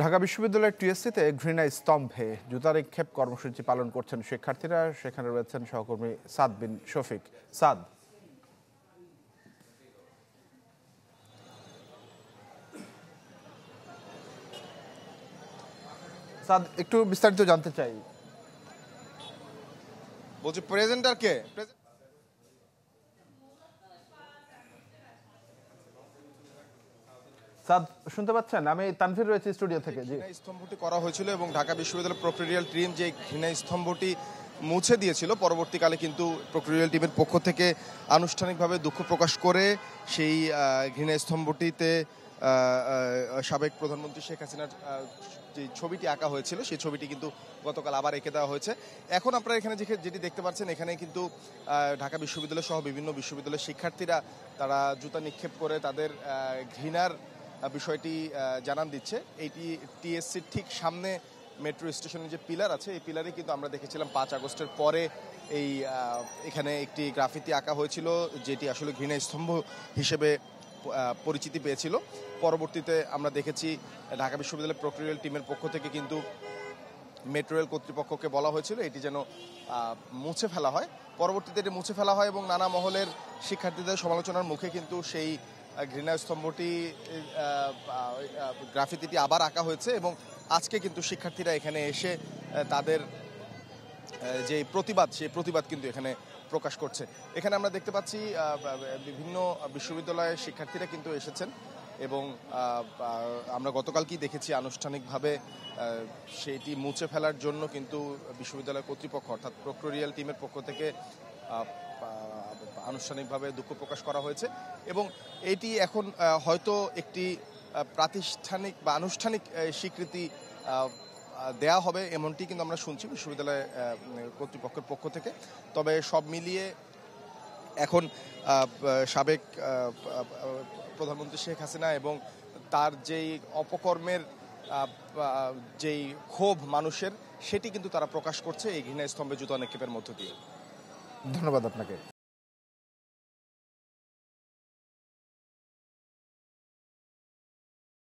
ঢাকা বিশ্ববিদ্যালয়ের টিএসসিতে ঘৃণা স্তম্ভে জুতা নিক্ষেপ কর্মসূচি পালন করছেন শিক্ষার্থীরা। সেখানে রয়েছেন সহকর্মী সাদ বিন শফিক। সাদ, একটু বিস্তারিত জানতে চাই। বলছি প্রেজেন্টার কে? সাদ শুনতে পাচ্ছেন? আমি তানভীর রয়েছে স্টুডিও থেকে। জি, স্তম্ভটি করা হয়েছিল এবং ঢাকা বিশ্ববিদ্যালয়ের প্রক্টোরিয়াল টিম যে ঘৃণা স্তম্ভটি মুছে দিয়েছিল, পরবর্তীকালে কিন্তু প্রক্টোরিয়াল টিমের পক্ষ থেকে আনুষ্ঠানিকভাবে দুঃখ প্রকাশ করে সেই ঘৃণা স্তম্ভটিতে সাবেক প্রধানমন্ত্রী শেখ হাসিনার যে ছবিটি আঁকা হয়েছিল সেই ছবিটি কিন্তু গতকাল আবার এঁকে দেওয়া হয়েছে। এখন আপনারা এখানে যেটি দেখতে পাচ্ছেন, এখানে কিন্তু ঢাকা বিশ্ববিদ্যালয় সহ বিভিন্ন বিশ্ববিদ্যালয়ের শিক্ষার্থীরা তারা জুতা নিক্ষেপ করে তাদের ঘৃণার বিষয়টি জানান দিচ্ছে। এইটি টিএসসির ঠিক সামনে মেট্রো স্টেশনের যে পিলার আছে, এই পিলারে কিন্তু আমরা দেখেছিলাম 5 আগস্টের পরে এই এখানে একটি গ্রাফিতি আঁকা হয়েছিল, যেটি আসলে ঘৃণা স্তম্ভ হিসেবে পরিচিতি পেয়েছিল। পরবর্তীতে আমরা দেখেছি ঢাকা বিশ্ববিদ্যালয়ের প্রক্টোরিয়াল টিমের পক্ষ থেকে কিন্তু মেট্রো রেল কর্তৃপক্ষকে বলা হয়েছিল এটি যেন মুছে ফেলা হয়। পরবর্তীতে এটি মুছে ফেলা হয় এবং নানা মহলের শিক্ষার্থীদের সমালোচনার মুখে কিন্তু সেই ঘৃণা স্তম্ভটি গ্রাফিতিটি আবার আঁকা হয়েছে এবং আজকে কিন্তু শিক্ষার্থীরা এখানে এসে তাদের যে প্রতিবাদ, সেই প্রতিবাদ কিন্তু এখানে প্রকাশ করছে। এখানে আমরা দেখতে পাচ্ছি বিভিন্ন বিশ্ববিদ্যালয়ের শিক্ষার্থীরা কিন্তু এসেছেন এবং আমরা গতকালকেই দেখেছি আনুষ্ঠানিকভাবে সেটি মুছে ফেলার জন্য কিন্তু বিশ্ববিদ্যালয় কর্তৃপক্ষ অর্থাৎ প্রক্টোরিয়াল টিমের পক্ষ থেকে আনুষ্ঠানিকভাবে দুঃখ প্রকাশ করা হয়েছে এবং এটি এখন হয়তো একটি প্রাতিষ্ঠানিক বা আনুষ্ঠানিক স্বীকৃতি দেয়া হবে, এমনটি কিন্তু আমরা শুনছি বিশ্ববিদ্যালয় কর্তৃপক্ষের পক্ষ থেকে। তবে সব মিলিয়ে এখন সাবেক প্রধানমন্ত্রী শেখ হাসিনা এবং তার যেই অপকর্মের যেই ক্ষোভ মানুষের, সেটি কিন্তু তারা প্রকাশ করছে এই ঘৃণা স্তম্ভে জুতা নিক্ষেপের মধ্য দিয়ে। ধন্যবাদ আপনাকে।